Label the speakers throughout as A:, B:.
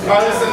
A: Listen,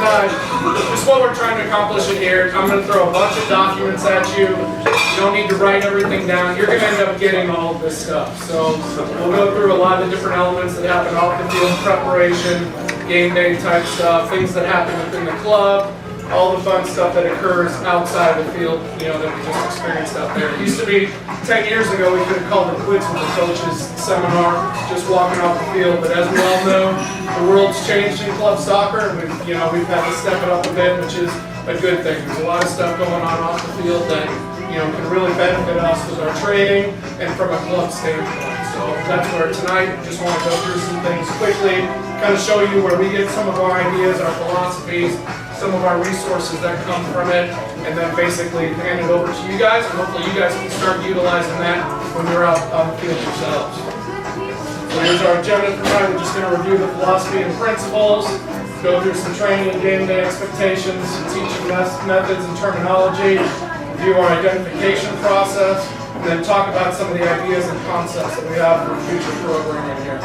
A: this is what we're trying to accomplish in here. I'm going to throw a bunch of documents at you. You don't need to write everything down. You're going to end up getting all of this stuff. So we'll go through a lot of the different elements that happen off the field, preparation, game day type stuff, things that happen within the club, all the fun stuff that occurs outside the field, you know, that we just experienced out there. It used to be 10 years ago, we could have called it quits with the coaches seminar, just walking off the field. But as we all know, the world's changed in club soccer, and we've had to step it up a bit, which is a good thing. There's a lot of stuff going on off the field that can really benefit us with our training and from a club standpoint. So that's where tonight, just want to go through some things quickly, kind of show you where we get some of our ideas, our philosophies, some of our resources that come from it, and then basically hand it over to you guys, and hopefully you guys can start utilizing that when you're out on the field yourselves. So here's our agenda for tonight. We're just going to review the philosophy and principles, go through some training and game day expectations, teaching methods and terminology, review our identification process, and then talk about some of the ideas and concepts that we have for future programming here.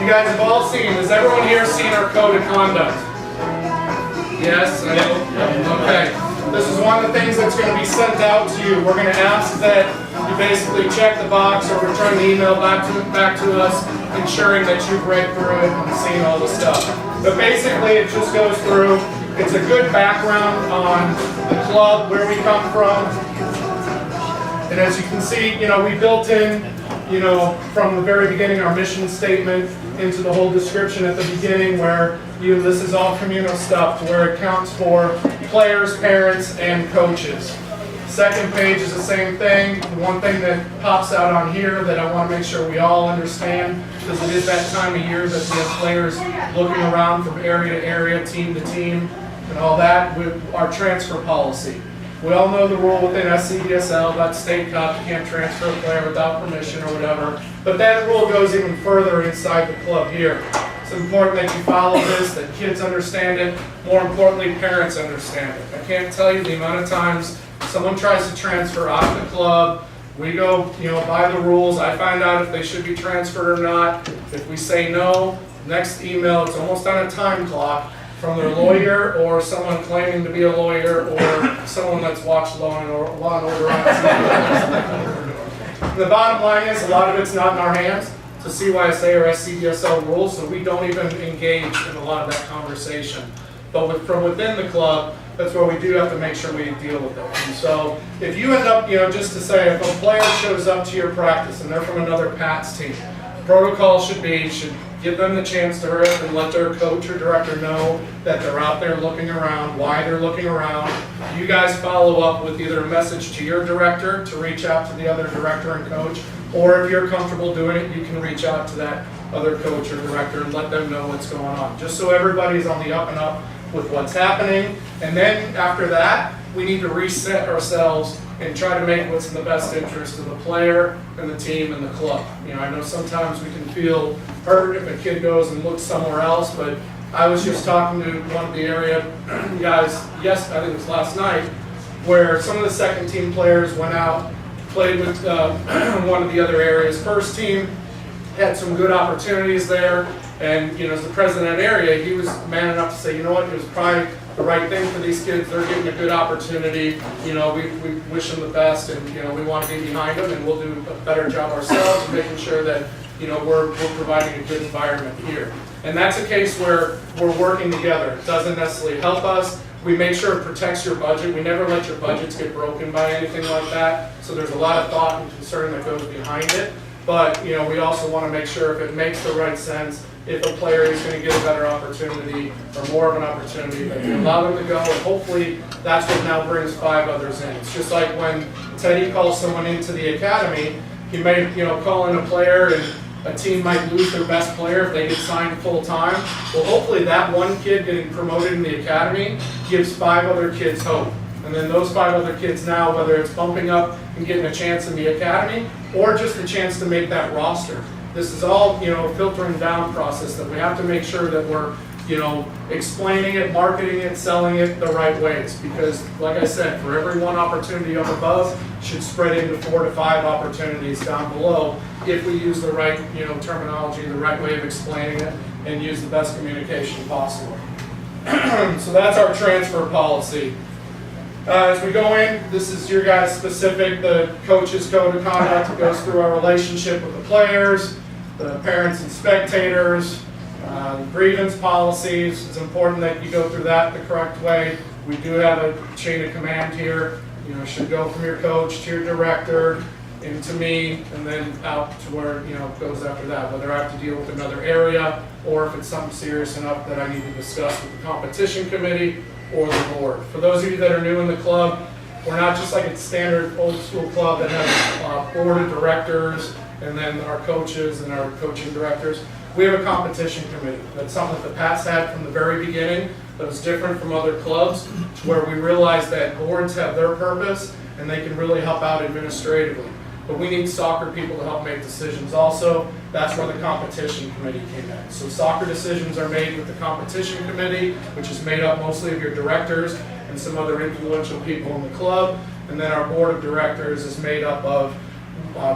A: You guys have all seen, has everyone here seen our code of conduct? Yes? Okay. This is one of the things that's going to be sent out to you. We're going to ask that you basically check the box or return the email back to us, ensuring that you've read through it and seen all the stuff. But basically, it just goes through, it's a good background on the club, where we come from. And as you can see, we built in, from the very beginning, our mission statement into the whole description at the beginning, where this is all communal stuff, where it counts for players, parents, and coaches. Second page is the same thing. One thing that pops out on here that I want to make sure we all understand, because it is that time of year that we have players looking around from area to area, team to team, and all that, with our transfer policy. We all know the rule within SCDSL about State Cup, you can't transfer a player without permission or whatever, but that rule goes even further inside the club here. It's important that you follow this, that kids understand it, more importantly, parents understand it. I can't tell you the amount of times someone tries to transfer out of the club, we go, by the rules, I find out if they should be transferred or not. If we say no, next email, it's almost on a time clock, from their lawyer or someone claiming to be a lawyer or someone that's watched Law and Order on TV. The bottom line is a lot of it's not in our hands. It's the CYSA or SCDSL rules, so we don't even engage in a lot of that conversation. But from within the club, that's where we do have to make sure we deal with it. And so if you end up, just to say, if a player shows up to your practice and they're from another PATS team, protocol should give them the chance to hurry up and let their coach or director know that they're out there looking around, why they're looking around. You guys follow up with either a message to your director to reach out to the other director and coach, or if you're comfortable doing it, you can reach out to that other coach or director and let them know what's going on, just so everybody's on the up and up with what's happening. And then after that, we need to reset ourselves and try to make what's in the best interest of the player and the team and the club. I know sometimes we can feel hurt if a kid goes and looks somewhere else, but I was just talking to one of the area guys, I think it was last night, where some of the second team players went out, played with one of the other areas. First team had some good opportunities there, and as the president of that area, he was man enough to say, it was probably the right thing for these kids. They're getting a good opportunity. We wish them the best, and we want to be behind them, and we'll do a better job ourselves of making sure that we're providing a good environment here. And that's a case where we're working together. It doesn't necessarily help us. We make sure it protects your budget. We never let your budgets get broken by anything like that. So there's a lot of thought and concern that goes behind it. But we also want to make sure if it makes the right sense, if a player is going to get a better opportunity or more of an opportunity, that we allow them to go. And hopefully that's what now brings 5 others in. It's just like when Teddy calls someone into the academy, he may call in a player, and a team might lose their best player if they get signed full time. Well, hopefully that one kid getting promoted in the academy gives 5 other kids hope. And then those 5 other kids now, whether it's bumping up and getting a chance in the academy or just a chance to make that roster. This is all, filtering down process that we have to make sure that we're, explaining it, marketing it, selling it the right ways. Because, like I said, for every one opportunity up above should spread into 4 to 5 opportunities down below if we use the right, terminology, the right way of explaining it, and use the best communication possible. So that's our transfer policy. As we go in, this is your guys' specific, the coach's code of conduct goes through our relationship with the players, the parents and spectators, grievance policies. It's important that you go through that the correct way. We do have a chain of command here. You know, it should go from your coach to your director, into me, and then out to where, you know, it goes after that, whether I have to deal with another area or if it's something serious enough that I need to discuss with the competition committee or the board. For those of you that are new in the club, we're not just like a standard old school club that has a board of directors and then our coaches and our coaching directors. We have a competition committee. That's something that the Pats had from the very beginning that was different from other clubs, where we realized that boards have their purpose and they can really help out administratively. But we need soccer people to help make decisions also. That's where the competition committee came in. So soccer decisions are made with the competition committee, which is made up mostly of your directors and some other influential people in the club. And then our board of directors is made up of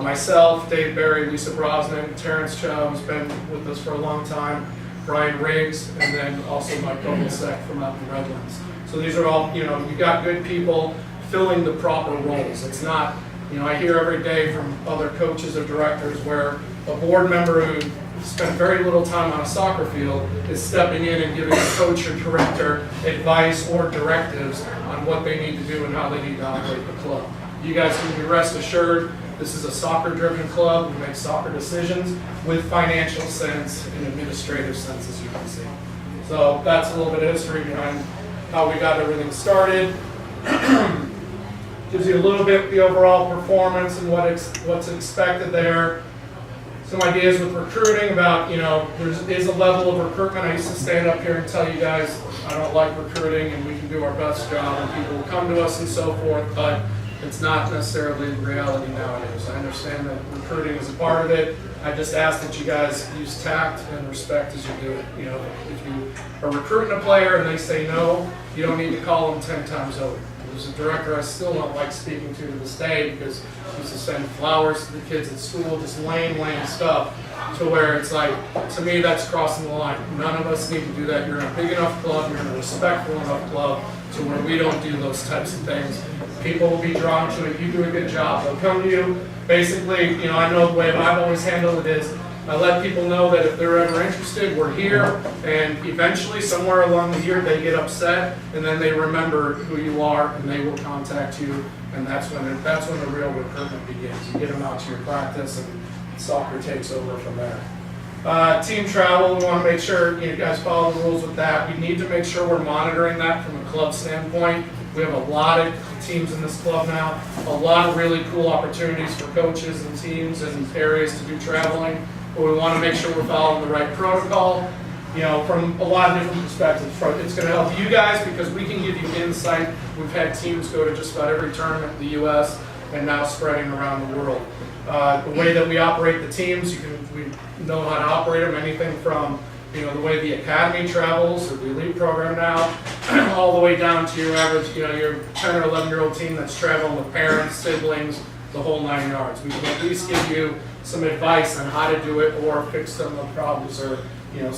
A: myself, Dave Barry, Lisa Brosnan, Terrence Chow, who's been with us for a long time, Brian Riggs, and then also Mike Gomelsek from out in Redlands. So these are all, you know, you got good people filling the proper roles. It's not, you know, I hear every day from other coaches or directors where a board member who spent very little time on a soccer field is stepping in and giving a coach or director advice or directives on what they need to do and how they need to operate the club. You guys can be rest assured, this is a soccer-driven club. We make soccer decisions with financial sense and administrative sense, as you can see. So that's a little bit of history behind how we got everything started. Gives you a little bit the overall performance and what's expected there. Some ideas with recruiting about, you know, there is a level of recruitment. I used to stand up here and tell you guys I don't like recruiting and we can do our best job and people will come to us and so forth, but it's not necessarily the reality nowadays. I understand that recruiting is a part of it. I just ask that you guys use tact and respect as you do it. You know, if you are recruiting a player and they say no, you don't need to call them 10 times over. There's a director I still don't like speaking to this day because he used to send flowers to the kids at school, just lame stuff, to where it's like, to me, that's crossing the line. None of us need to do that. You're in a big enough club, you're in a respectful enough club to where we don't do those types of things. People will be drawn to it. You do a good job. They'll come to you. Basically, you know, I know the way I've always handled it is I let people know that if they're ever interested, we're here, and eventually somewhere along the year they get upset, and then they remember who you are, and they will contact you, and that's when the real recruitment begins. You get them out to your practice, and soccer takes over from there. Team travel, we want to make sure you guys follow the rules with that. We need to make sure we're monitoring that from a club standpoint. We have a lot of teams in this club now, a lot of really cool opportunities for coaches and teams and areas to do traveling. But we want to make sure we're following the right protocol, you know, from a lot of different perspectives. It's going to help you guys because we can give you insight. We've had teams go to just about every tournament in the U.S. and now spreading around the world. The way that we operate the teams, we know how to operate them, anything from, you know, the way the academy travels or the elite program now, all the way down to your average, you know, your 10 or 11-year-old team that's traveling with parents, siblings, the whole 9 yards. We can at least give you some advice on how to do it or fix some of the problems or, you know,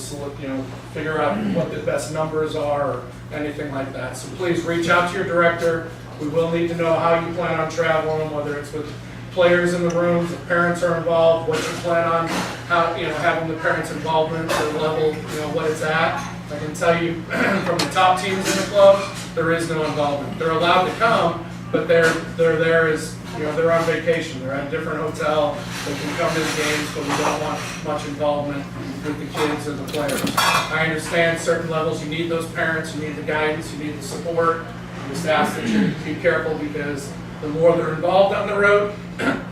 A: figure out what the best numbers are or anything like that. So please reach out to your director. We will need to know how you plan on traveling, whether it's with players in the rooms, if parents are involved, what you plan on, how, you know, having the parents' involvement to the level, you know, what it's at. I can tell you from the top teams in the club, there is no involvement. They're allowed to come, but they're there as, you know, they're on vacation. They're at a different hotel. They can come to the games, but we don't want much involvement with the kids and the players. I understand certain levels, you need those parents, you need the guidance, you need the support. I just ask that you be careful because the more they're involved on the road,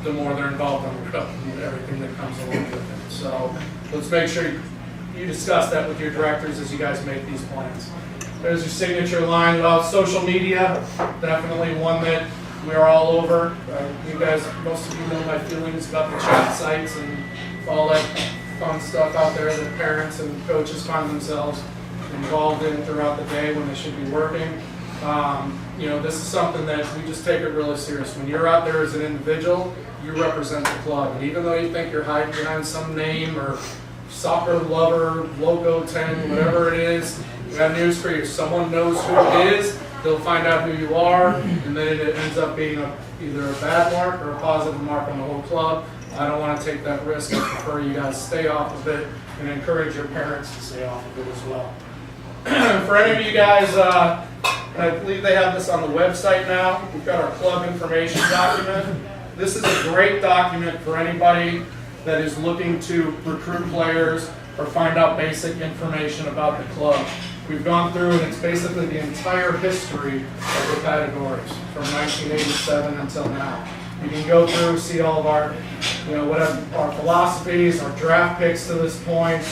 A: the more they're involved on the road and everything that comes along with it. So let's make sure you discuss that with your directors as you guys make these plans. There's your signature line. Well, social media, definitely one that we're all over. You guys, most of you know my feelings about the chat sites and all that fun stuff out there that parents and coaches find themselves involved in throughout the day when they should be working. You know, this is something that we just take it really serious. When you're out there as an individual, you represent the club. And even though you think you're hiding behind some name or soccer lover, Loco 10, whatever it is, we got news for you. Someone knows who it is, they'll find out who you are, and then it ends up being either a bad mark or a positive mark on the whole club. I don't want to take that risk. I prefer you guys stay off of it and encourage your parents to stay off of it as well. For any of you guys, and I believe they have this on the website now, we've got our club information document. This is a great document for anybody that is looking to recruit players or find out basic information about the club. We've gone through, and it's basically the entire history of the categories from 1987 until now. You can go through, see all of our, whatever our philosophies, our draft picks to this point,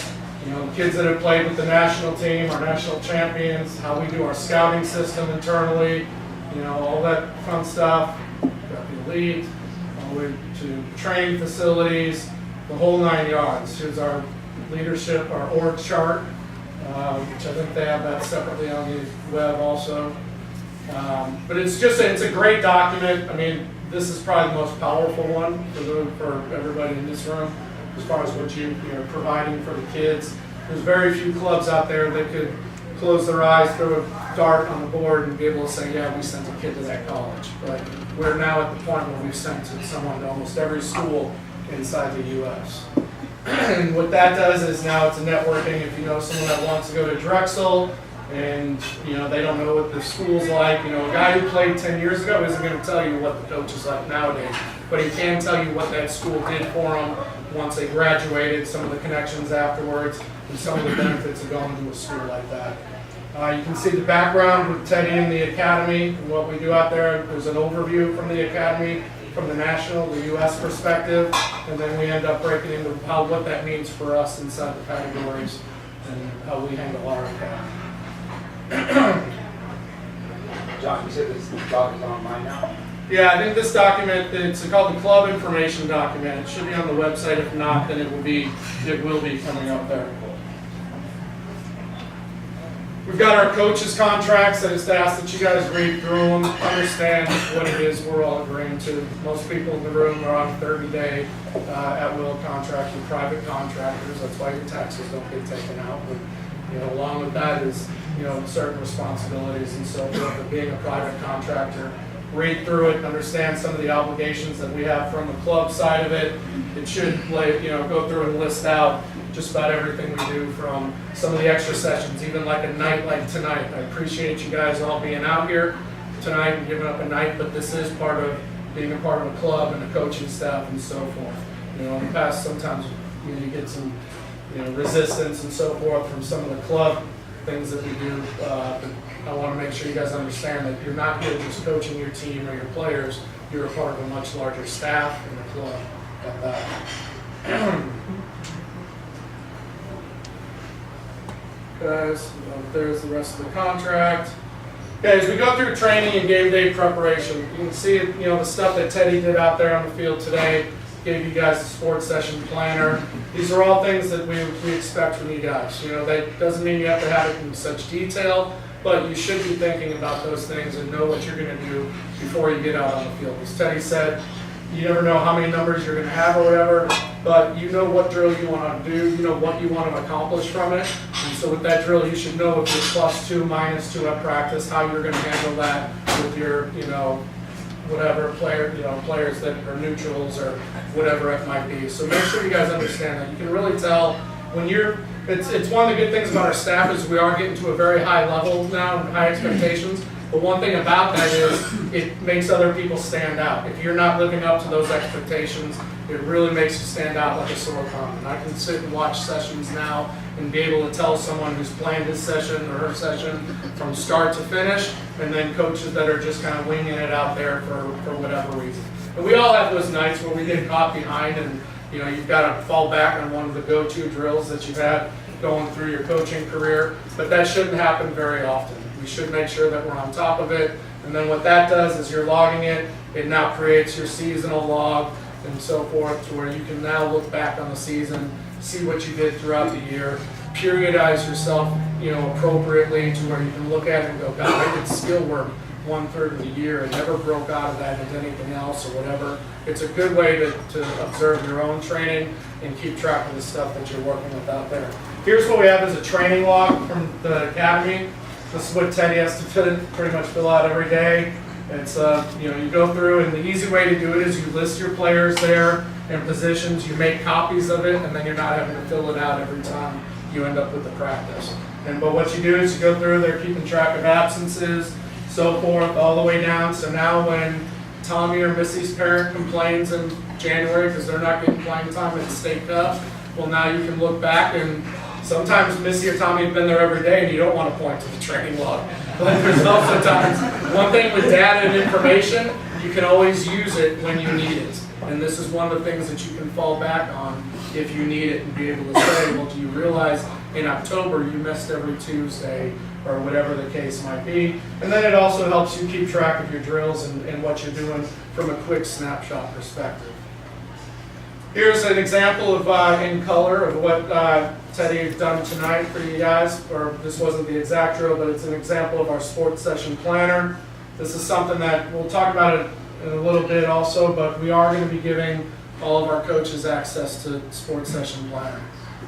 A: kids that have played with the national team, our national champions, how we do our scouting system internally, all that fun stuff. Got the elite, all the way to training facilities, the whole 9 yards. Here's our leadership, our org chart, which I think they have that separately on the web also. But it's a great document. I mean, this is probably the most powerful one for everybody in this room as far as what you're providing for the kids. There's very few clubs out there that could close their eyes, throw a dart on the board, and be able to say, yeah, we sent a kid to that college. But we're now at the point where we've sent someone to almost every school inside the U.S. And what that does is now it's a networking. If you know someone that wants to go to Drexel and they don't know what the school's like, a guy who played 10 years ago isn't going to tell you what the coach is like nowadays, but he can tell you what that school did for them once they graduated, some of the connections afterwards, and some of the benefits of going to a school like that. You can see the background with Teddy and the academy and what we do out there. There's an overview from the academy, from the national, the U.S. perspective, and then we end up breaking into what that means for us inside the categories and how we handle our academy.
B: John, you said this doc is online now?
A: Yeah, I think this document, it's called the club information document. It should be on the website. If not, then it will be coming up there. We've got our coaches' contracts. I just ask that you guys read through them, understand what it is we're all agreeing to. Most people in the room are on 30-day at-will contracts with private contractors. That's why your taxes don't get taken out. But, along with that is, certain responsibilities and so forth of being a private contractor. Read through it and understand some of the obligations that we have from the club side of it. It should go through and list out just about everything we do, from some of the extra sessions, even like a night like tonight. I appreciate you guys all being out here tonight and giving up a night, but this is part of being a part of a club and the coaching staff and so forth. In the past, sometimes you get some resistance and so forth from some of the club things that we do. But I want to make sure you guys understand that you're not here just coaching your team or your players. You're a part of a much larger staff and a club at that. Guys, there's the rest of the contract. Okay, as we go through training and game day preparation, you can see the stuff that Teddy did out there on the field today. Gave you guys a sports session planner. These are all things that we expect from you guys. That doesn't mean you have to have it in such detail, but you should be thinking about those things and know what you're going to do before you get out on the field. As Teddy said, you never know how many numbers you're going to have or whatever, but you know what drill you want to do, you know what you want to accomplish from it. And so with that drill, you should know if you're +2, -2 at practice, how you're going to handle that with your, whatever players that are neutrals or whatever it might be. So make sure you guys understand that. You can really tell when it's one of the good things about our staff is we are getting to a very high level now and high expectations. But one thing about that is it makes other people stand out. If you're not living up to those expectations, it really makes you stand out like a sore thumb. And I can sit and watch sessions now and be able to tell someone who's planned his session or her session from start to finish, and then coaches that are just kind of winging it out there for whatever reason. And we all have those nights where we get caught behind and you've got to fall back on one of the go-to drills that you've had going through your coaching career, but that shouldn't happen very often. We should make sure that we're on top of it, and then what that does is you're logging it. It now creates your seasonal log and so forth, to where you can now look back on the season, see what you did throughout the year, periodize yourself, appropriately, to where you can look at it and go, God, I did skill work 1/3 of the year and never broke out of that into anything else or whatever. It's a good way to observe your own training and keep track of the stuff that you're working with out there. Here's what we have as a training log from the academy. This is what Teddy has to pretty much fill out every day. It's you go through, and the easy way to do it is you list your players there and positions, you make copies of it, and then you're not having to fill it out every time you end up with the practice. But what you do is you go through, they're keeping track of absences, so forth, all the way down. So now when Tommy or Missy's parent complains in January because they're not getting playing time at the state cup, well, now you can look back, and sometimes Missy or Tommy have been there every day and you don't want to point to the training log. But there's also times, one thing with data and information, you can always use it when you need it. And this is one of the things that you can fall back on if you need it and be able to say, well, do you realize in October you missed every Tuesday or whatever the case might be. And then it also helps you keep track of your drills and what you're doing from a quick snapshot perspective. Here's an example of in color of what Teddy has done tonight for you guys, or this wasn't the exact drill, but it's an example of our sports session planner. This is something that we'll talk about it in a little bit also, but we are going to be giving all of our coaches access to sports session planner.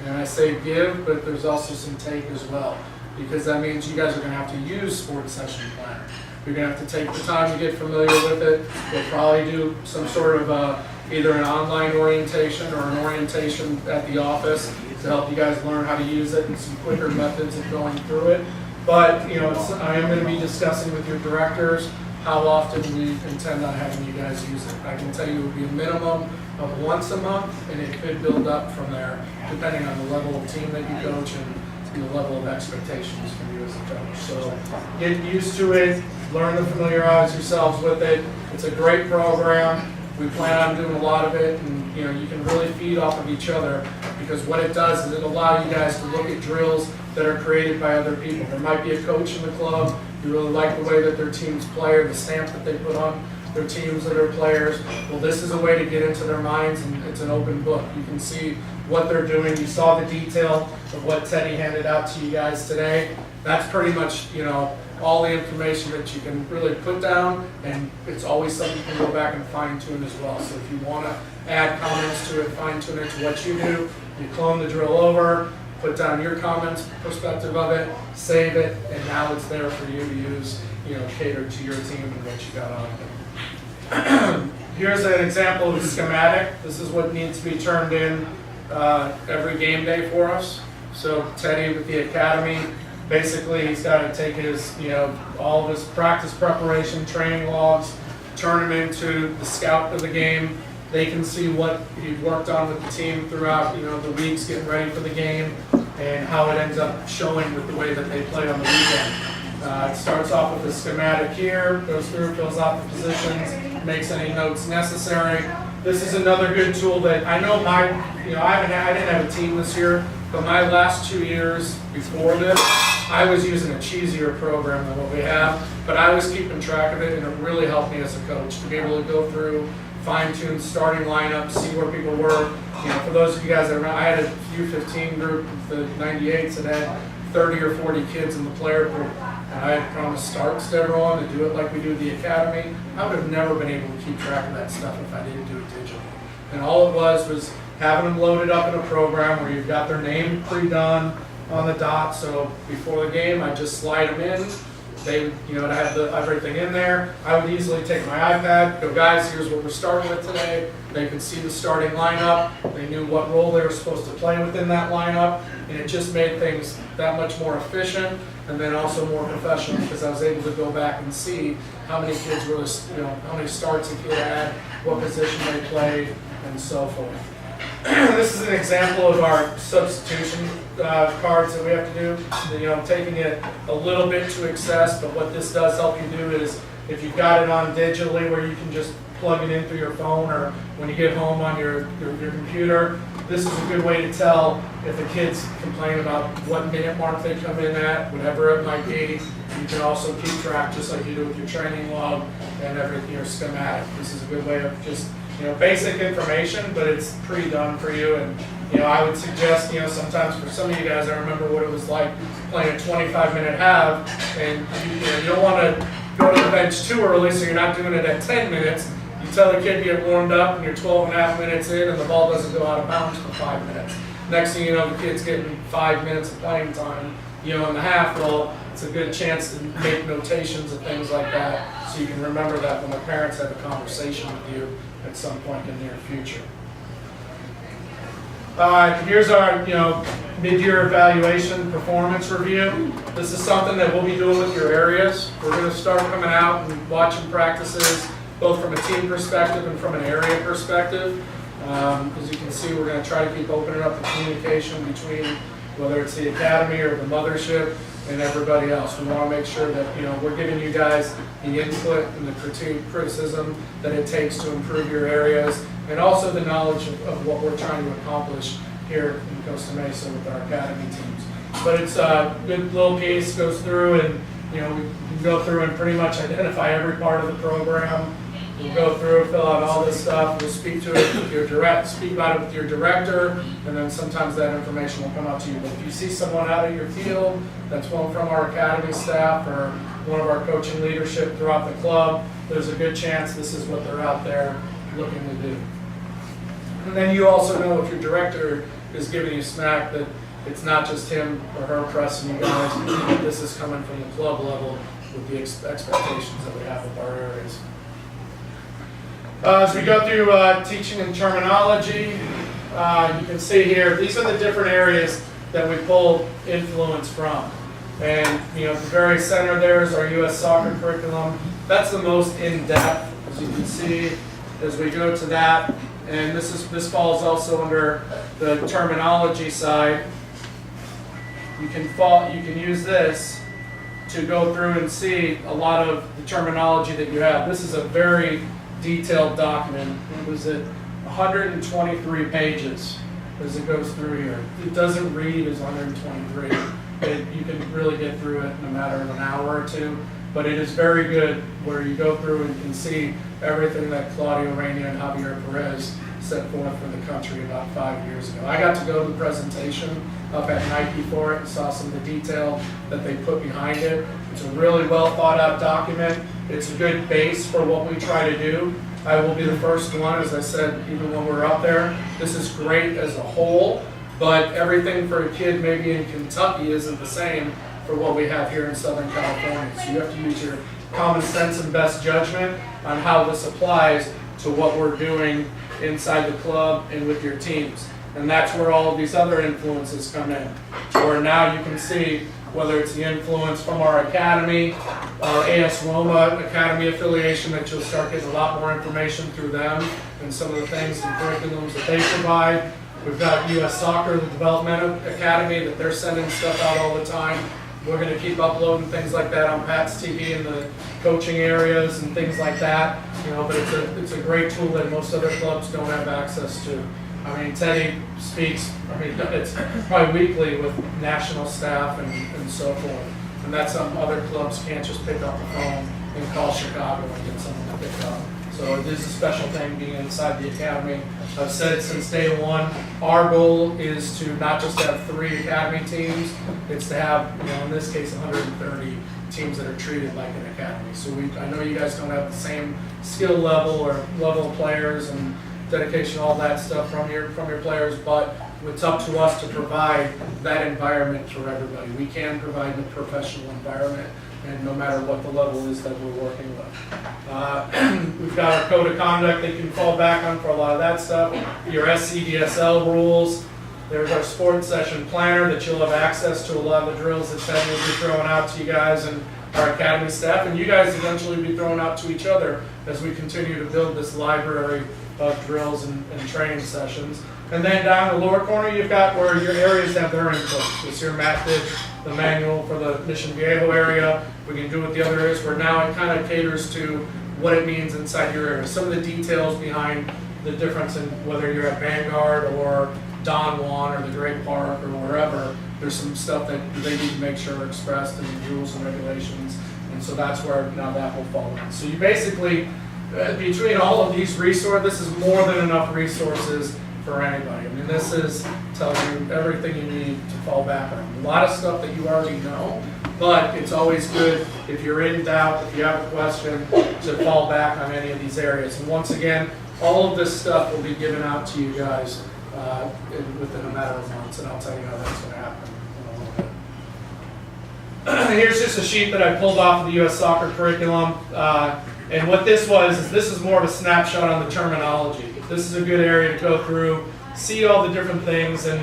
A: And I say give, but there's also some take as well, because that means you guys are going to have to use sports session planner. You're going to have to take the time to get familiar with it. We'll probably do some sort of either an online orientation or an orientation at the office to help you guys learn how to use it and some quicker methods of going through it. But I am going to be discussing with your directors how often we intend on having you guys use it. I can tell you it would be a minimum of once a month, and it could build up from there, depending on the level of team that you coach and the level of expectations from you as a coach. So get used to it, learn to familiarize yourselves with it. It's a great program. We plan on doing a lot of it, and you can really feed off of each other, because what it does is it allows you guys to look at drills that are created by other people. There might be a coach in the club, you really like the way that their teams play or the stamp that they put on their teams that are players. Well, this is a way to get into their minds, and it's an open book. You can see what they're doing. You saw the detail of what Teddy handed out to you guys today. That's pretty much, all the information that you can really put down, and it's always something you can go back and fine tune as well. So if you want to add comments to it, fine tune it to what you do, you clone the drill over, put down your comments, perspective of it, save it, and now it's there for you to use, catered to your team and what you got on it. Here's an example of a schematic. This is what needs to be turned in every game day for us. So Teddy with the academy, basically he's got to take his, all of his practice preparation, training logs, turn them into the scout of the game. They can see what he worked on with the team throughout, the weeks getting ready for the game, and how it ends up showing with the way that they play on the weekend. It starts off with a schematic here, goes through, fills out the positions, makes any notes necessary. This is another good tool that I know I didn't have a team this year, but my last 2 years before this, I was using a cheesier program than what we have, but I was keeping track of it, and it really helped me as a coach to be able to go through, fine-tune starting lineup, see where people were. For those of you guys that remember, I had a U15 group of the 98s that had 30 or 40 kids in the player group, and I had promised starts to everyone to do it like we do at the academy. I would have never been able to keep track of that stuff if I didn't do it digitally. And all it was having them loaded up in a program where you've got their name pre-done on the dot. So before the game, I just slide them in. They, to have everything in there. I would easily take my iPad, go, guys, here's what we're starting with today. They could see the starting lineup. They knew what role they were supposed to play within that lineup, and it just made things that much more efficient, and then also more professional, because I was able to go back and see how many kids were, how many starts a kid had, what position they played, and so forth. This is an example of our substitution cards that we have to do. Taking it a little bit to excess, but what this does help you do is if you've got it on digitally where you can just plug it in through your phone, or when you get home on your computer, this is a good way to tell if the kids complain about what minute mark they come in at, whatever it might be. You can also keep track just like you do with your training log and everything, your schematic. This is a good way of just basic information, but it's pre-done for you. And I would suggest, sometimes for some of you guys, I remember what it was like playing a 25-minute half, and you don't want to go to the bench too early so you're not doing it at 10 minutes. You tell the kid to get warmed up and you're 12 and a half minutes in and the ball doesn't go out of bounds for 5 minutes. Next thing you know, the kid's getting 5 minutes of playing time, in the half. Well, it's a good chance to make notations and things like that so you can remember that when the parents have a conversation with you at some point in the near future. Here's our, mid-year evaluation performance review. This is something that we'll be doing with your areas. We're going to start coming out and watching practices, both from a team perspective and from an area perspective. As you can see, we're going to try to keep opening up the communication between whether it's the academy or the mothership and everybody else. We want to make sure that we're giving you guys the input and the criticism that it takes to improve your areas, and also the knowledge of what we're trying to accomplish here in Costa Mesa with our academy teams. But it's a good little piece, goes through and we can go through and pretty much identify every part of the program. We'll go through, fill out all this stuff. We'll speak to it with speak about it with your director, and then sometimes that information will come out to you. But if you see someone out at your field that's one from our academy staff or one of our coaching leadership throughout the club, there's a good chance this is what they're out there looking to do. And then you also know if your director is giving you smack that it's not just him or her pressing you guys. This is coming from the club level with the expectations that we have with our areas. As we go through teaching and terminology, you can see here, these are the different areas that we pull influence from. And the very center there is our U.S. soccer curriculum. That's the most in-depth, as you can see, as we go to that. And this falls also under the terminology side. You can use this to go through and see a lot of the terminology that you have. This is a very detailed document. It was at 123 pages as it goes through here. It doesn't read as 123. You can really get through it in a matter of an hour or two, but it is very good where you go through and can see everything that Claudio Reyna and Javier Perez set forth for the country about 5 years ago. I got to go to the presentation up at Nike for it and saw some of the detail that they put behind it. It's a really well thought out document. It's a good base for what we try to do. I will be the first one, as I said, even when we're up there. This is great as a whole, but everything for a kid maybe in Kentucky isn't the same for what we have here in Southern California. So you have to use your common sense and best judgment on how this applies to what we're doing inside the club and with your teams. And that's where all of these other influences come in. Where now you can see whether it's the influence from our academy, our AS Roma Academy affiliation, that you'll start getting a lot more information through them and some of the things and curriculums that they provide. We've got U.S. Soccer, the Developmental Academy, that they're sending stuff out all the time. We're going to keep uploading things like that on Pat's TV in the coaching areas and things like that. But it's a great tool that most other clubs don't have access to. I mean, Teddy speaks, it's probably weekly with national staff and so forth. And that's something other clubs can't just pick up the phone and call Chicago and get someone to pick up. So it is a special thing being inside the academy. I've said it since day one. Our goal is to not just have 3 academy teams, it's to have, in this case, 130 teams that are treated like an academy. So I know you guys don't have the same skill level or level of players and dedication, all that stuff from your players, but it's up to us to provide that environment for everybody. We can provide the professional environment, and no matter what the level is that we're working with. We've got our code of conduct that you can fall back on for a lot of that stuff. Your SCDSL rules. There's our sports session planner that you'll have access to a lot of the drills that Ted will be throwing out to you guys and our academy staff, and you guys eventually be throwing out to each other as we continue to build this library of drills and training sessions. And then down in the lower corner, you've got where your areas have their input. This here, Matt did the manual for the Mission Viejo area. We can do it with the other areas where now it kind of caters to what it means inside your area. Some of the details behind the difference in whether you're at Vanguard or Don Juan or the Great Park or wherever. There's some stuff that they need to make sure are expressed in the rules and regulations. And so that's where now that will fall in. So you basically, between all of these resources, this is more than enough resources for anybody. I mean, this tells you everything you need to fall back on. A lot of stuff that you already know, But it's always good, if you're in doubt, if you have a question, to fall back on any of these areas. And once again, all of this stuff will be given out to you guys within a matter of months, and I'll tell you how that's going to happen in a little bit. Here's just a sheet that I pulled off of the U.S. Soccer curriculum. And what this was, is this is more of a snapshot on the terminology. This is a good area to go through, see all the different things, and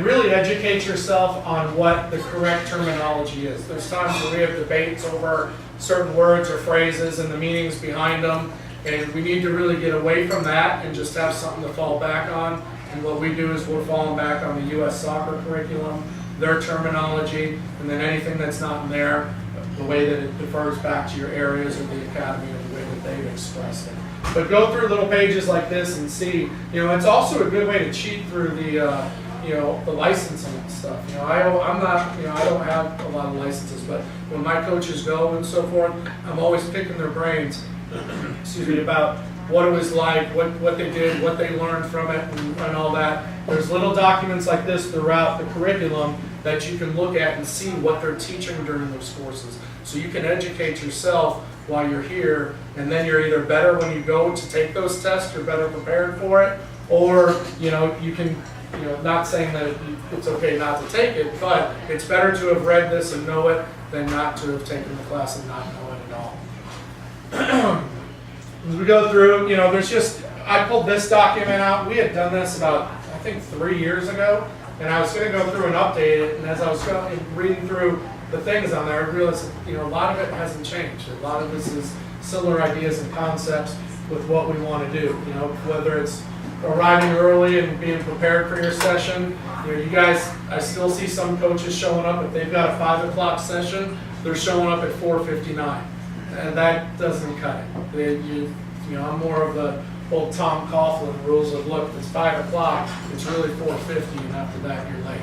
A: really educate yourself on what the correct terminology is. There's times where we have debates over certain words or phrases and the meanings behind them, and we need to really get away from that and just have something to fall back on. And what we do is we're falling back on the U.S. Soccer curriculum, their terminology, and then anything that's not in there, the way that it defers back to your areas or the academy or the way that they've expressed it. But go through little pages like this and see, it's also a good way to cheat through the, the licensing and stuff. I'm not, I don't have a lot of licenses, but when my coaches go and so forth, I'm always picking their brains, excuse me, about what it was like, what they did, what they learned from it, and all that. There's little documents like this throughout the curriculum that you can look at and see what they're teaching during those courses. So you can educate yourself while you're here, and then you're either better when you go to take those tests, you're better prepared for it, or you can, not saying that it's okay not to take it, but it's better to have read this and know it than not to have taken the class and not know it at all. As we go through, I pulled this document out. We had done this about, I think, 3 years ago, and I was going to go through and update it, and as I was reading through the things on there, I realized a lot of it hasn't changed. A lot of this is similar ideas and concepts with what we want to do. Whether it's arriving early and being prepared for your session. You guys, I still see some coaches showing up. If they've got a 5 o'clock session, they're showing up at 4:59, and that doesn't cut it. I'm more of the old Tom Coughlin rules of, look, if it's 5 o'clock, it's really 4:50, and after that you're late.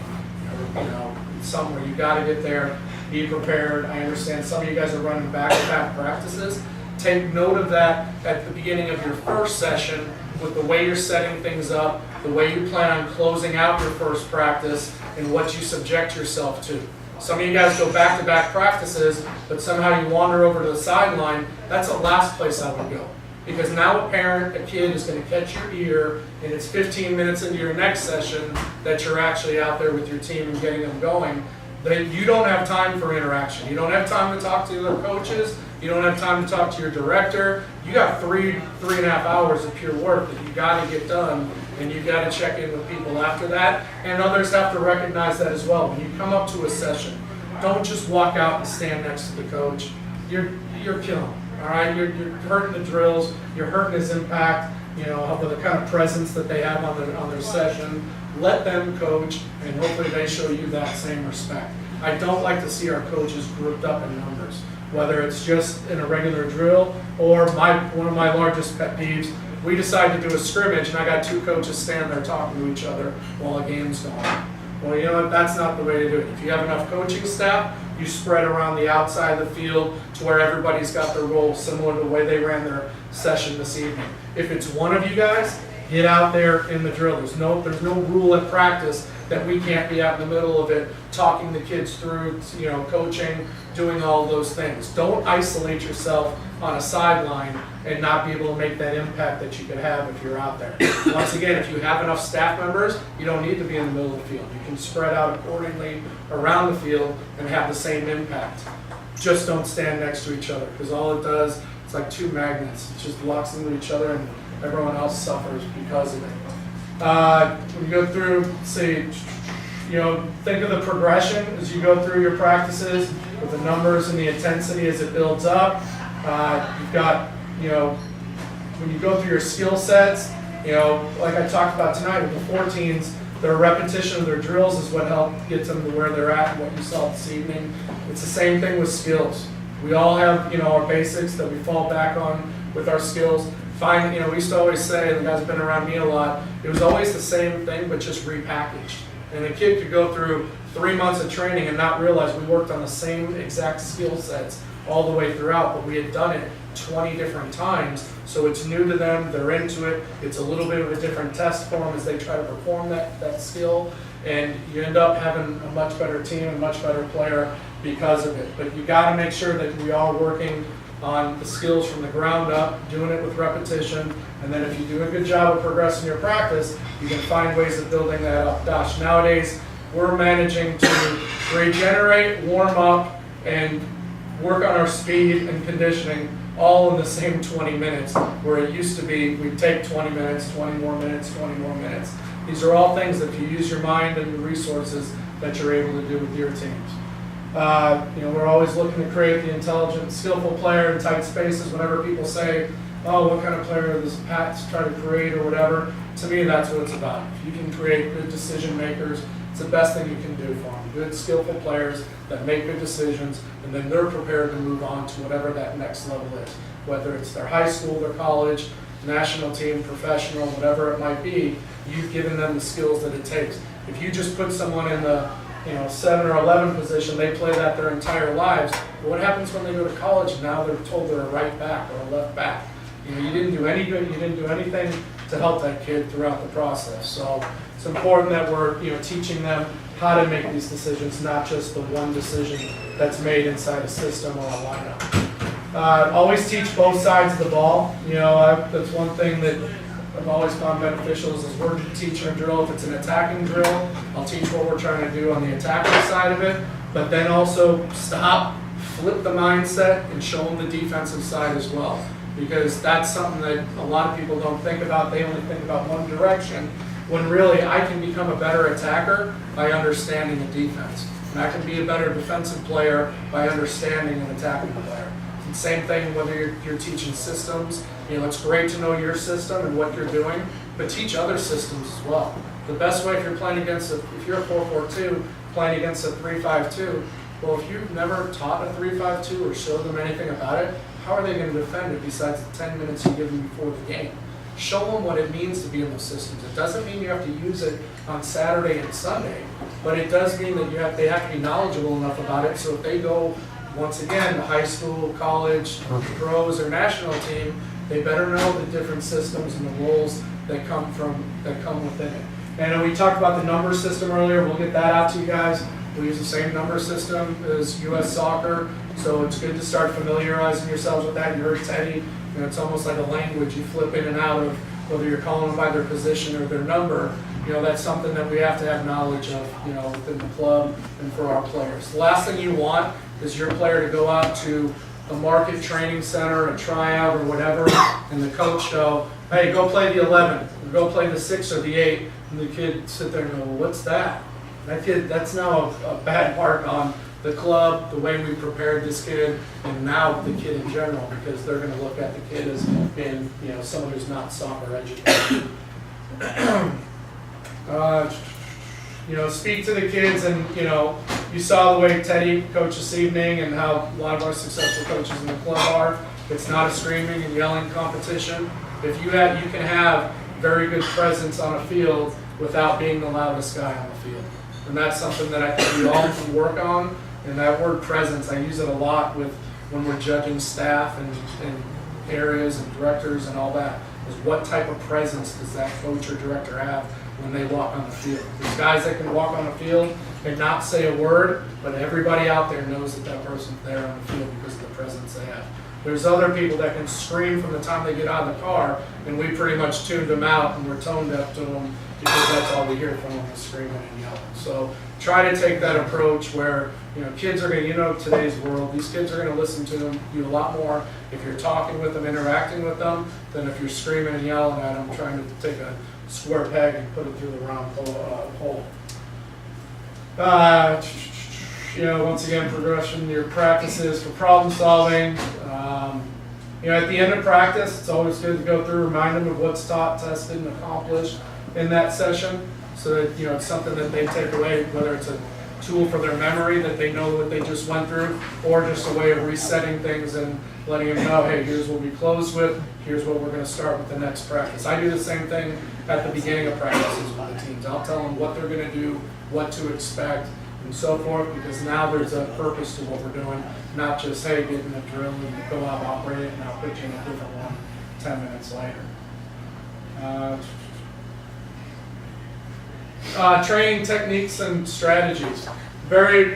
A: Somewhere you got to get there, be prepared. I understand some of you guys are running back-to-back practices. Take note of that at the beginning of your first session with the way you're setting things up, the way you plan on closing out your first practice, and what you subject yourself to. Some of you guys go back-to-back practices, but somehow you wander over to the sideline. That's the last place I would go. Because now a kid is going to catch your ear, and it's 15 minutes into your next session that you're actually out there with your team and getting them going. You don't have time for interaction. You don't have time to talk to the coaches. You don't have time to talk to your director. You got three and a half hours of pure work that you got to get done, and you got to check in with people after that. And others have to recognize that as well. When you come up to a session, don't just walk out and stand next to the coach. You're killing them. All right, you're hurting the drills. You're hurting his impact. With the kind of presence that they have on their session. Let them coach, and hopefully they show you that same respect. I don't like to see our coaches grouped up in numbers, whether it's just in a regular drill or one of my largest pet peeves. We decide to do a scrimmage, and I got 2 coaches standing there talking to each other while a game's going on. Well, you know what? That's not the way to do it. If you have enough coaching staff, you spread around the outside of the field to where everybody's got their role, similar to the way they ran their session this evening. If it's one of you guys, get out there in the drill. There's no rule at practice that we can't be out in the middle of it, talking the kids through, coaching, doing all those things. Don't isolate yourself on a sideline and not be able to make that impact that you could have if you're out there. Once again, if you have enough staff members, you don't need to be in the middle of the field. You can spread out accordingly around the field and have the same impact. Just don't stand next to each other, because all it does, it's like 2 magnets. It just locks into each other, and everyone else suffers because of it. When you go through, say, think of the progression as you go through your practices with the numbers and the intensity as it builds up. You've got, when you go through your skill sets, like I talked about tonight with the 14s, their repetition of their drills is what helped get them to where they're at and what you saw this evening. It's the same thing with skills. We all have, our basics that we fall back on with our skills. We used to always say, and the guys have been around me a lot, it was always the same thing, but just repackaged. And a kid could go through 3 months of training and not realize we worked on the same exact skill sets all the way throughout, but we had done it 20 different times. So it's new to them, they're into it. It's a little bit of a different test for them as they try to perform that skill. And you end up having a much better team, a much better player because of it. But you got to make sure that we are working on the skills from the ground up, doing it with repetition, and then if you do a good job of progressing your practice, you can find ways of building that up. Gosh, nowadays we're managing to regenerate, warm up, and work on our speed and conditioning all in the same 20 minutes, where it used to be we'd take 20 minutes, 20 more minutes, 20 more minutes. These are all things that if you use your mind and your resources that you're able to do with your teams. We're always looking to create the intelligent, skillful player in tight spaces. Whenever people say, oh, what kind of player does Pat try to create or whatever, to me that's what it's about. If you can create good decision makers, it's the best thing you can do for them. Good, skillful players that make good decisions, and then they're prepared to move on to whatever that next level is. Whether it's their high school, their college, national team, professional, whatever it might be, you've given them the skills that it takes. If you just put someone in the 7 or 11 position, they play that their entire lives. But what happens when they go to college and now they're told they're a right back or a left back? You didn't do any good, you didn't do anything to help that kid throughout the process. So it's important that we're teaching them how to make these decisions, not just the one decision that's made inside a system or a lineup. Always teach both sides of the ball. That's one thing that I've always found beneficial is we're teaching a drill. If it's an attacking drill, I'll teach what we're trying to do on the attacking side of it, but then also stop, flip the mindset, and show them the defensive side as well. Because that's something that a lot of people don't think about. They only think about one direction, when really I can become a better attacker by understanding the defense. And I can be a better defensive player by understanding an attacking player. And same thing whether you're teaching systems. It's great to know your system and what you're doing, but teach other systems as well. The best way if you're playing against if you're a 4-4-2, playing against a 3-5-2, well, if you've never taught a 3-5-2 or showed them anything about it, how are they going to defend it besides the 10 minutes you give them before the game? Show them what it means to be in those systems. It doesn't mean you have to use it on Saturday and Sunday, but it does mean that they have to be knowledgeable enough about it, so if they go, once again, to high school, college, pros, or national team, they better know the different systems and the roles that come within it. And we talked about the number system earlier. We'll get that out to you guys. We use the same number system as U.S. Soccer, so it's good to start familiarizing yourselves with that. You heard Teddy, it's almost like a language. You flip in and out of whether you're calling them by their position or their number. That's something that we have to have knowledge of, within the club and for our players. The last thing you want is your player to go out to a market training center, a tryout or whatever, and the coach go, hey, go play the 11, or go play the 6 or the 8, and the kid sit there and go, well, what's that? That kid, that's now a bad mark on the club, the way we prepared this kid, and now the kid in general, because they're going to look at the kid as being, someone who's not soccer educated. Speak to the kids, and you saw the way Teddy coached this evening, and how a lot of our successful coaches in the club are. It's not a screaming and yelling competition. You can have very good presence on a field without being the loudest guy on the field. And that's something that I think we all can work on. And that word presence, I use it a lot when we're judging staff and areas and directors and all that, is what type of presence does that coach or director have when they walk on the field. There's guys that can walk on the field and not say a word, but everybody out there knows that person's there on the field because of the presence they have. There's other people that can scream from the time they get out of the car, and we pretty much tuned them out and we're tone deaf to them because that's all we hear from them is screaming and yelling. So try to take that approach where kids are going to, today's world, these kids are going to listen to you a lot more if you're talking with them, interacting with them, than if you're screaming and yelling at them, trying to take a square peg and put it through the round hole. Once again, progression, your practices for problem solving. At the end of practice, it's always good to go through, remind them of what's taught, tested, and accomplished in that session, so that it's something that they take away, whether it's a tool for their memory that they know what they just went through, or just a way of resetting things and letting them know, hey, here's what we closed with, here's what we're going to start with the next practice. I do the same thing at the beginning of practices with the teams. I'll tell them what they're going to do, what to expect, and so forth, because now there's a purpose to what we're doing, not just, hey, get in the drill and go out and operate it, and I'll put you in a different one 10 minutes later. Training techniques and strategies. very,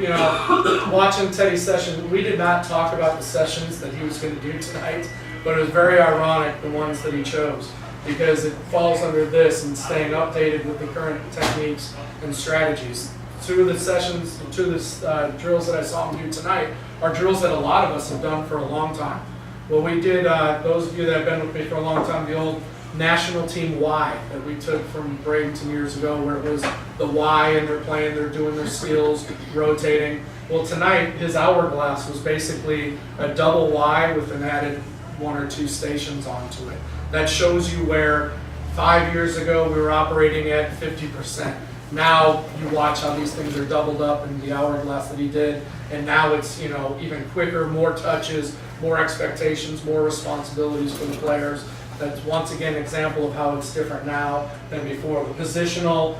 A: watching Teddy's session, we did not talk about the sessions that he was going to do tonight, but it was very ironic, the ones that he chose, because it falls under this and staying updated with the current techniques and strategies. Two of the sessions, two of the drills that I saw him do tonight are drills that a lot of us have done for a long time. Well, we did, those of you that have been with me for a long time, the old national team Y that we took from Bradenton years ago, where it was the Y and they're doing their skills, rotating. Well, tonight, his hourglass was basically a double Y with an added 1 or 2 stations onto it. That shows you where 5 years ago we were operating at 50%. Now you watch how these things are doubled up in the hourglass that he did, and now it's even quicker, more touches, more expectations, more responsibilities for the players. That's once again an example of how it's different now than before. The positional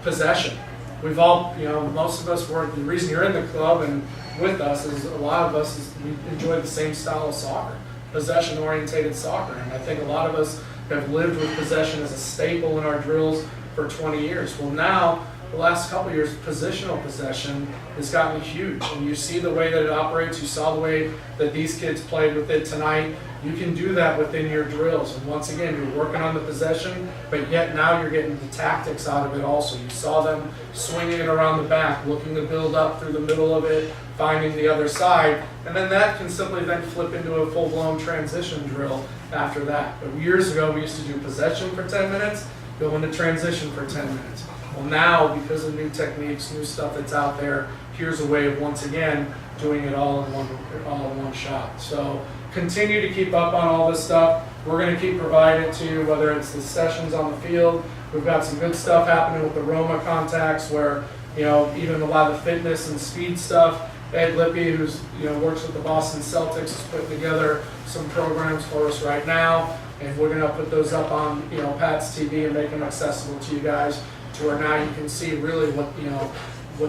A: possession. We've all, most of us work. The reason you're in the club and with us is a lot of us we enjoy the same style of soccer, possession-orientated soccer, and I think a lot of us have lived with possession as a staple in our drills for 20 years. Well, now, the last couple of years, positional possession has gotten huge. And you see the way that it operates. You saw the way that these kids played with it tonight. You can do that within your drills. And once again, you're working on the possession, but yet now you're getting the tactics out of it also. You saw them swinging it around the back, looking to build up through the middle of it, finding the other side. And then that can simply then flip into a full-blown transition drill after that. But years ago, we used to do possession for 10 minutes, go into transition for 10 minutes. Well, now, because of new techniques, new stuff that's out there, here's a way of, once again, doing it all in one shot. So continue to keep up on all this stuff. We're going to keep providing it to you, whether it's the sessions on the field. We've got some good stuff happening with the Roma contacts where, even a lot of the fitness and speed stuff. Ed Lippy, who's works with the Boston Celtics, is putting together some programs for us right now, and we're going to put those up on Pat's TV and make them accessible to you guys, to where now you can see really what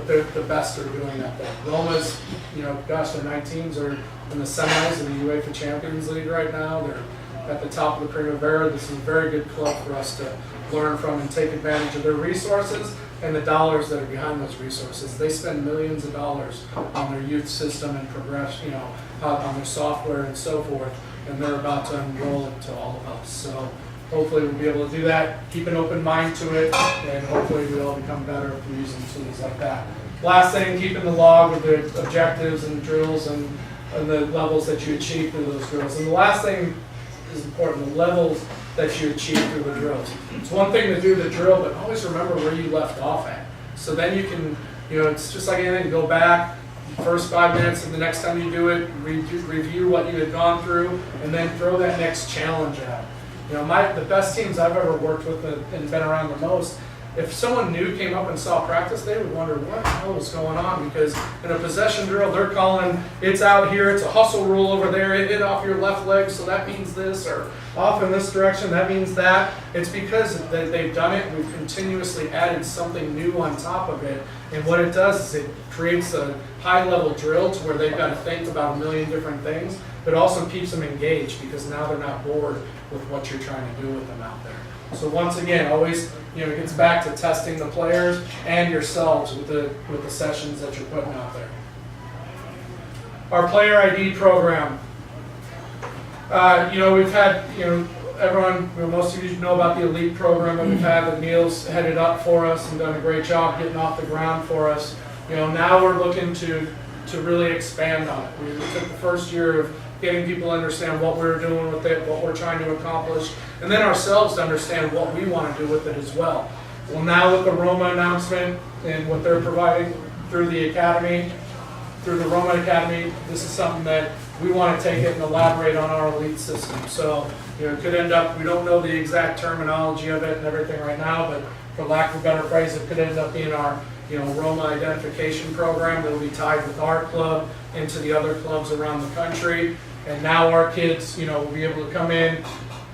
A: the best are doing out there. Roma's, their 19s are in the semis of the UEFA Champions League right now. They're at the top of the Primavera. This is a very good club for us to learn from and take advantage of their resources and the dollars that are behind those resources. They spend millions of dollars on their youth system and progress, on their software and so forth, and they're about to enroll it to all of us. So hopefully we'll be able to do that, keep an open mind to it, and hopefully we all become better if we're using tools like that. Last thing, keeping the log of the objectives and drills and the levels that you achieve through those drills. And the last thing is important, the levels that you achieve through the drills. It's one thing to do the drill, but always remember where you left off at. So then you can, it's just like anything, go back, first 5 minutes, and the next time you do it, review what you had gone through, and then throw that next challenge out. The best teams I've ever worked with and been around the most, if someone new came up and saw practice, they would wonder what the hell was going on, because in a possession drill, they're calling, it's out here, it's a hustle rule over there, hit off your left leg, so that means this, or off in this direction, that means that. It's because they've done it, and we've continuously added something new on top of it, and what it does is it creates a high-level drill to where they've got to think about a million different things, but also keeps them engaged, because now they're not bored with what you're trying to do with them out there. So once again, always, it gets back to testing the players and yourselves with the sessions that you're putting out there. Our player ID program. We've had, everyone, most of you know about the elite program that we've had that Neil's headed up for us and done a great job getting off the ground for us. Now we're looking to really expand on it. We took the first year of getting people to understand what we're doing with it, what we're trying to accomplish, and then ourselves to understand what we want to do with it as well. Well, now with the Roma announcement and what they're providing through the academy, through the Roma Academy, this is something that we want to take it and elaborate on our elite system. So, it could end up, we don't know the exact terminology of it and everything right now, but for lack of a better phrase, it could end up being our Roma identification program that will be tied with our club into the other clubs around the country. And now our kids, will be able to come in,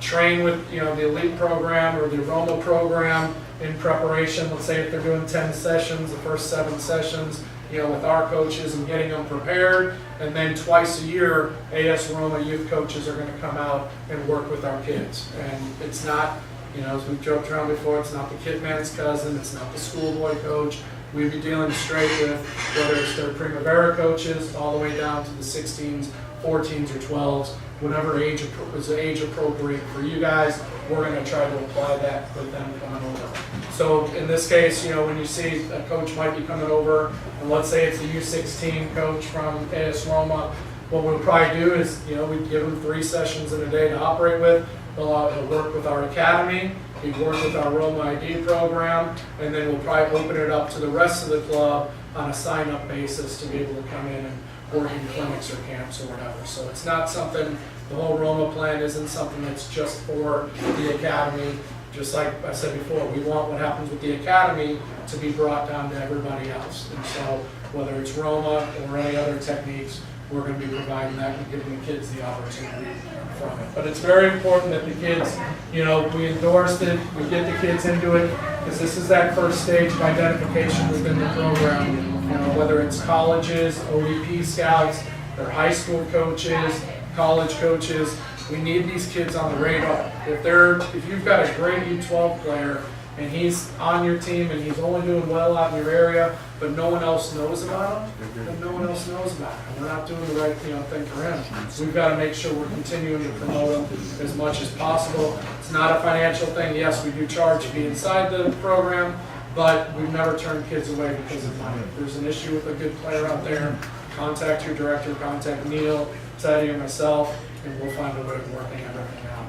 A: train with, the elite program or the Roma program in preparation. Let's say if they're doing 10 sessions, the first 7 sessions, with our coaches and getting them prepared. And then twice a year, AS Roma youth coaches are going to come out and work with our kids. And it's not, as we've joked around before, it's not the kid man's cousin, it's not the schoolboy coach. we'd be dealing straight with whether it's their Primavera coaches all the way down to the 16s, 14s, or 12s, whatever age is age appropriate for you guys. We're going to try to apply that with them coming over. So in this case, when you see a coach might be coming over, and let's say it's a U16 coach from AS Roma, what we'll probably do is, we'd give them 3 sessions in a day to operate with. He'll work with our academy, he'd work with our Roma ID program, and then we'll probably open it up to the rest of the club on a sign-up basis to be able to come in and work in clinics or camps or whatever. So it's not something, the whole Roma plan isn't something that's just for the academy. Just like I said before, we want what happens with the academy to be brought down to everybody else. And so whether it's Roma or any other techniques, we're going to be providing that and giving the kids the opportunity from it. But it's very important that the kids, we endorsed it, we get the kids into it, because this is that first stage of identification within the program. Whether it's colleges, ODP scouts, or high school coaches, college coaches, we need these kids on the radar. If you've got a great U12 player and he's on your team and he's only doing well out in your area, but no one else knows about him, then no one else knows about him. We're not doing the right thing for him. We've got to make sure we're continuing to promote him as much as possible. It's not a financial thing. Yes, we do charge to be inside the program, but we've never turned kids away because of money. If there's an issue with a good player out there, contact your director, contact Neil, Teddy, or myself, and we'll find a way of working everything out.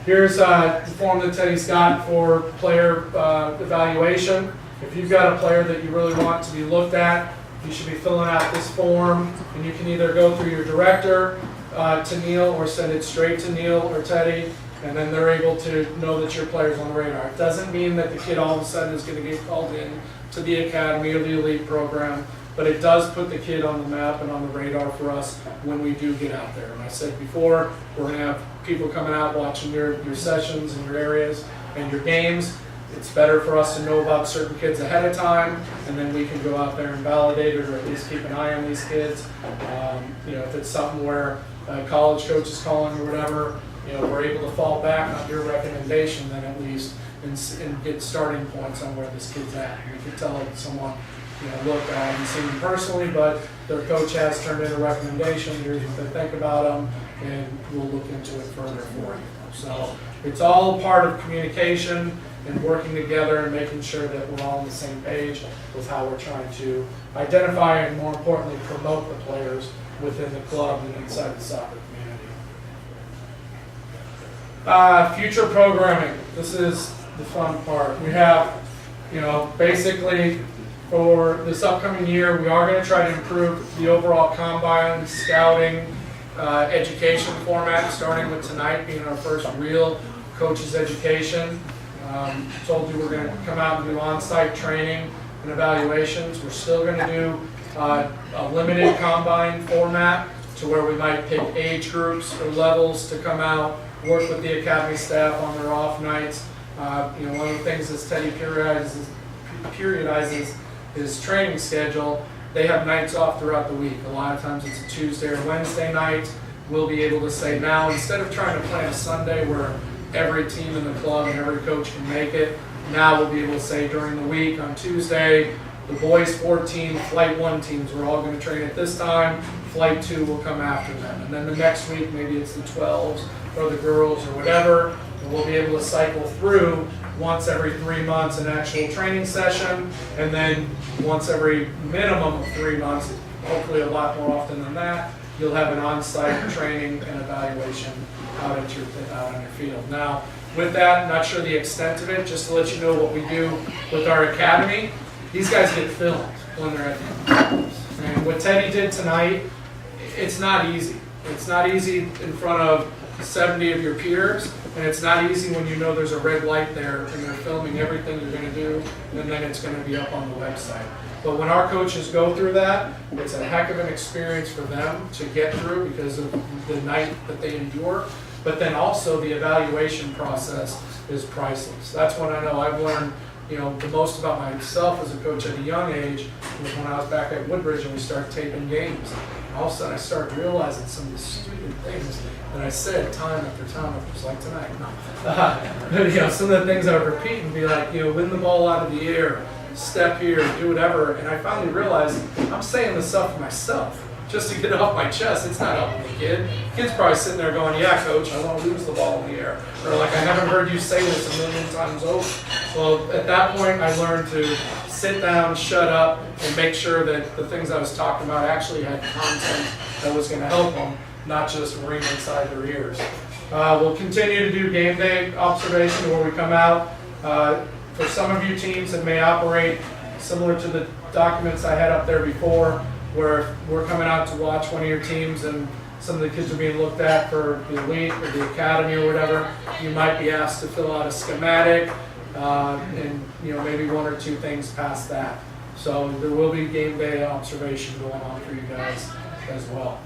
A: Here's the form that Teddy's got for player evaluation. If you've got a player that you really want to be looked at, you should be filling out this form, and you can either go through your director to Neil or send it straight to Neil or Teddy, and then they're able to know that your player's on the radar. It doesn't mean that the kid all of a sudden is going to get called in to the academy or the elite program, but it does put the kid on the map and on the radar for us when we do get out there. And I said before, we're going to have people coming out watching your sessions and your areas and your games. It's better for us to know about certain kids ahead of time, and then we can go out there and validate it, or at least keep an eye on these kids. If it's something where a college coach is calling or whatever, we're able to fall back on your recommendation then at least and get starting points on where this kid's at. We can tell someone, look, I haven't seen them personally, but their coach has turned in a recommendation. Here's what they think about them, and we'll look into it further for you. So it's all part of communication and working together and making sure that we're all on the same page with how we're trying to identify and, more importantly, promote the players within the club and inside the soccer community. Future programming. This is the fun part. We have, basically for this upcoming year, we are going to try to improve the overall combine, scouting, education format, starting with tonight being our first real coaches education. Told you we're going to come out and do on-site training and evaluations. We're still going to do a limited combine format to where we might pick age groups or levels to come out, work with the academy staff on their off nights. One of the things is Teddy periodizes his training schedule. They have nights off throughout the week. A lot of times it's a Tuesday or Wednesday night. We'll be able to say now, instead of trying to plan a Sunday where every team in the club and every coach can make it, now we'll be able to say during the week on Tuesday, the boys 14 flight 1 teams, we're all going to train at this time, flight 2 will come after them. And then the next week, maybe it's the 12s or the girls or whatever, and we'll be able to cycle through once every 3 months an actual training session, and then once every minimum of 3 months, hopefully a lot more often than that, you'll have an on-site training and evaluation out on your field. Now, with that, not sure the extent of it, just to let you know what we do with our academy, these guys get filmed when they're at the games. And what Teddy did tonight, it's not easy. It's not easy in front of 70 of your peers, and it's not easy when you know there's a red light there and they're filming everything you're going to do, and then it's going to be up on the website. But when our coaches go through that, it's a heck of an experience for them to get through because of the night that they endure. But then also the evaluation process is priceless. That's when I know I've learned, the most about myself as a coach at a young age was when I was back at Woodbridge and we started taping games. all of a sudden I started realizing some of the stupid things that I said time after time after, just like tonight. No. Some of the things I would repeat and be like, win the ball out of the air, step here, do whatever. And I finally realized I'm saying this stuff to myself just to get it off my chest. It's not helping the kid. The kid's probably sitting there going, yeah, coach, I want to lose the ball in the air. Or like, I haven't heard you say this a million times over. Well, at that point, I learned to sit down, shut up, and make sure that the things I was talking about actually had content that was going to help them, not just ring inside their ears. We'll continue to do game day observation where we come out. For some of you teams that may operate similar to the documents I had up there before, where if we're coming out to watch one of your teams and some of the kids are being looked at for the elite or the academy or whatever, you might be asked to fill out a schematic and maybe one or two things past that. So there will be game day observation going on for you guys as well.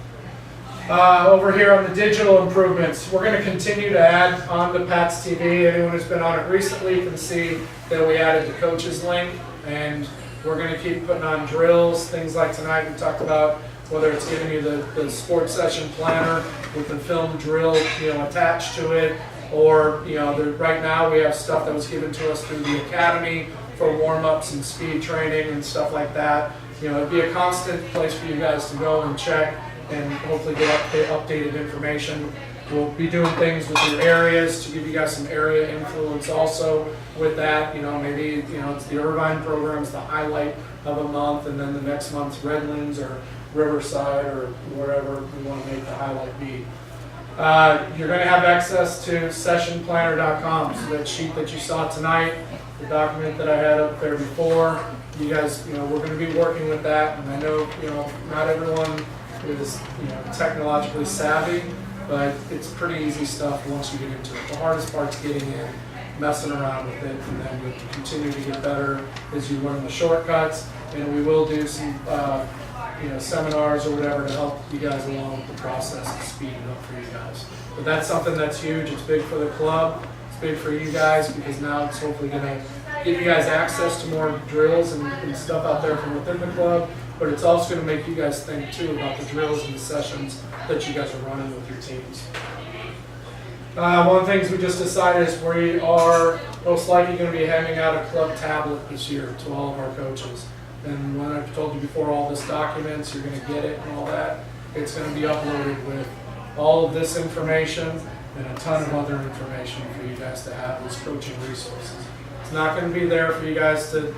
A: Over here on the digital improvements, we're going to continue to add on to Pat's TV. Anyone who's been on it recently can see that we added the coaches link, and we're going to keep putting on drills, things like tonight we talked about, whether it's giving you the sports session planner with the film drill attached to it, or right now we have stuff that was given to us through the academy for warm-ups and speed training and stuff like that. It'd be a constant place for you guys to go and check and hopefully get updated information. We'll be doing things with your areas to give you guys some area influence also with that. Maybe it's the Irvine program's the highlight of a month, and then the next month's Redlands or Riverside or wherever we want to make the highlight be. You're going to have access to sessionplanner.com, so that sheet that you saw tonight, the document that I had up there before. You guys, we're going to be working with that, and I know, not everyone is, technologically savvy, but it's pretty easy stuff once you get into it. The hardest part's getting in, messing around with it, and then you continue to get better as you learn the shortcuts. And we will do some, seminars or whatever to help you guys along with the process and speed it up for you guys. But that's something that's huge. It's big for the club. It's big for you guys because now it's hopefully going to give you guys access to more drills and stuff out there from within the club. But it's also going to make you guys think too about the drills and the sessions that you guys are running with your teams. One of the things we just decided is we are most likely going to be handing out a club tablet this year to all of our coaches. And when I've told you before, all this documents, you're going to get it and all that, it's going to be uploaded with all of this information and a ton of other information for you guys to have as coaching resources. It's not going to be there for you guys to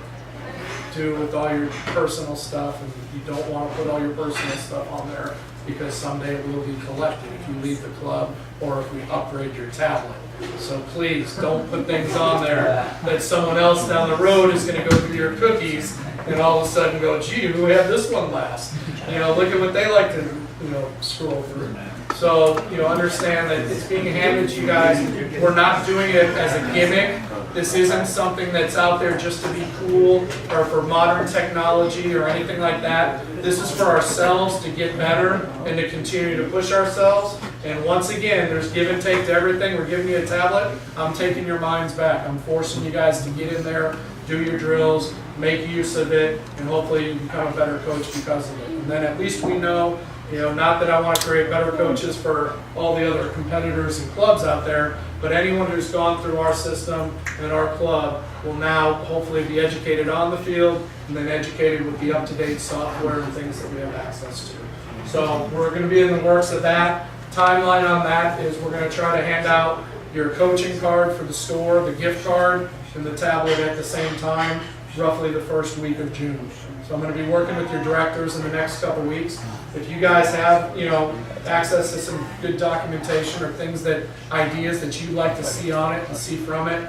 A: do with all your personal stuff, and you don't want to put all your personal stuff on there because someday it will be collected if you leave the club or if we upgrade your tablet. So please don't put things on there that someone else down the road is going to go through your cookies and all of a sudden go, gee, who had this one last? Look at what they like to scroll through. So understand that it's being handed to you guys. We're not doing it as a gimmick. This isn't something that's out there just to be cool or for modern technology or anything like that. This is for ourselves to get better and to continue to push ourselves. And once again, there's give and take to everything. We're giving you a tablet. I'm taking your minds back. I'm forcing you guys to get in there, do your drills, make use of it, and hopefully you become a better coach because of it. And then at least we know, not that I want to create better coaches for all the other competitors and clubs out there, but anyone who's gone through our system and our club will now hopefully be educated on the field and then educated with the up-to-date software and things that we have access to. So we're going to be in the works of that. Timeline on that is we're going to try to hand out your coaching card for the store, the gift card, and the tablet at the same time, roughly the first week of June. So I'm going to be working with your directors in the next couple weeks. If you guys have, access to some good documentation or ideas that you'd like to see on it and see from it,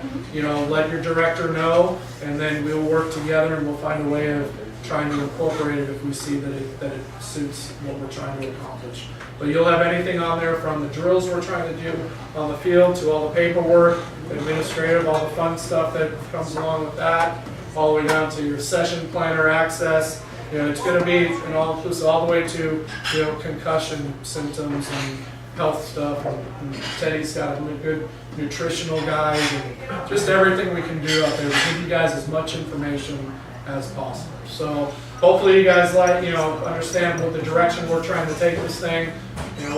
A: let your director know, and then we'll work together and we'll find a way of trying to incorporate it if we see that it suits what we're trying to accomplish. But you'll have anything on there from the drills we're trying to do on the field to all the paperwork, the administrative, all the fun stuff that comes along with that, all the way down to your session planner access. It's going to be all inclusive, all the way to concussion symptoms and health stuff. And Teddy's got a good nutritional guide and just everything we can do out there to give you guys as much information as possible. So hopefully you guys understand what the direction we're trying to take this thing.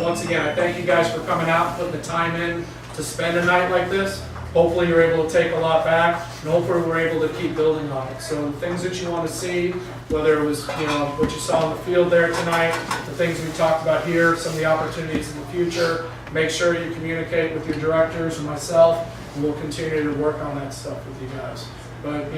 A: Once again, I thank you guys for coming out and putting the time in to spend a night like this. Hopefully you're able to take a lot back, and hopefully we're able to keep building on it. So the things that you want to see, whether it was what you saw on the field there tonight, the things we talked about here, some of the opportunities in the future, make sure you communicate with your directors and myself, and we'll continue to work on that stuff with you guys. But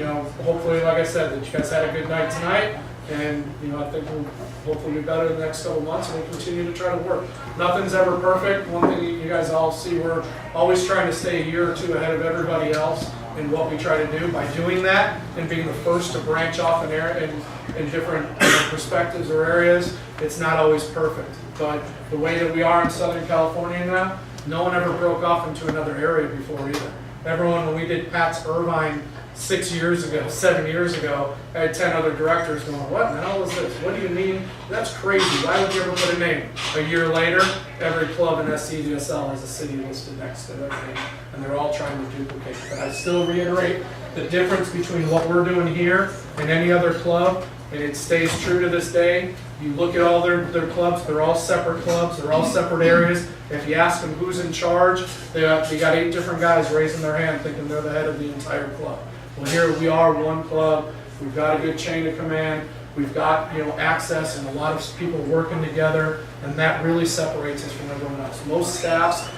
A: hopefully, like I said, that you guys had a good night tonight, and I think we'll hopefully be better in the next couple of months, and we'll continue to try to work. Nothing's ever perfect. One thing you guys all see, we're always trying to stay a year or two ahead of everybody else in what we try to do. By doing that and being the first to branch off in different perspectives or areas, it's not always perfect. But the way that we are in Southern California now, no one ever broke off into another area before either. Everyone, when we did Pat's Irvine 7 years ago, I had 10 other directors going, what the hell is this? What do you mean? That's crazy. Why would you ever put a name? A year later, every club in SCDSL has a city listed next to their name, and they're all trying to duplicate. But I still reiterate the difference between what we're doing here and any other club, and it stays true to this day. You look at all their clubs, they're all separate clubs, they're all separate areas. If you ask them who's in charge, they got 8 different guys raising their hand thinking they're the head of the entire club. Well, here we are, one club. We've got a good chain of command. We've got access and a lot of people working together, and that really separates us from everyone else. Most staffs,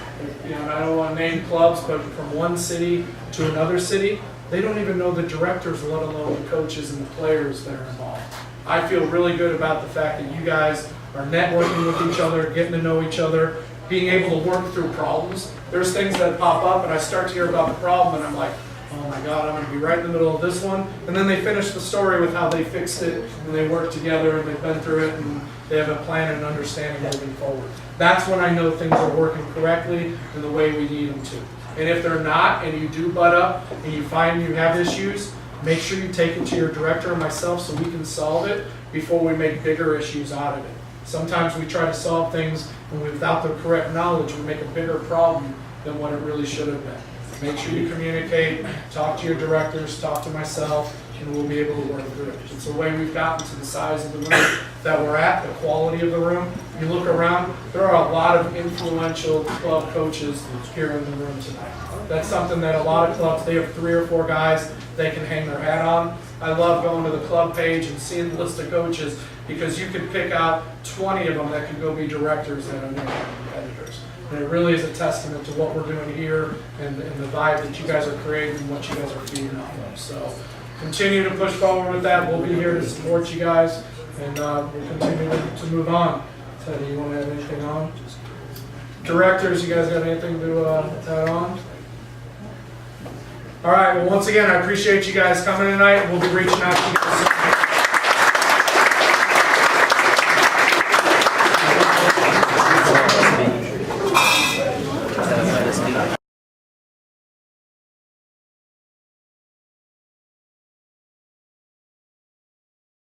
A: and I don't want to name clubs, but from one city to another city, they don't even know the directors, let alone the coaches and the players that are involved. I feel really good about the fact that you guys are networking with each other, getting to know each other, being able to work through problems. There's things that pop up, and I start to hear about the problem, and I'm like, oh my God, I'm going to be right in the middle of this one. And then they finish the story with how they fixed it, and they worked together, and they've been through it, and they have a plan and understanding moving forward. That's when I know things are working correctly and the way we need them to. And if they're not, and you do butt up, and you find you have issues, make sure you take it to your director or myself so we can solve it before we make bigger issues out of it. Sometimes we try to solve things, and without the correct knowledge, we make a bigger problem than what it really should have been. Make sure you communicate, talk to your directors, talk to myself, and we'll be able to work through it. It's the way we've gotten to the size of the room that we're at, the quality of the room. You look around, there are a lot of influential club coaches here in the room tonight. That's something that a lot of clubs, they have 3 or 4 guys they can hang their hat on. I love going to the club page and seeing the list of coaches, because you can pick out 20 of them that can go be directors that are named competitors. And it really is a testament to what we're doing here and the vibe that you guys are creating and what you guys are feeding off of. So continue to push forward with that. We'll be here to support you guys, and we'll continue to move on. Teddy, you want to add anything on? Directors, you guys got anything to add on? All right, well, once again, I appreciate you guys coming tonight. We'll be reaching out to you guys.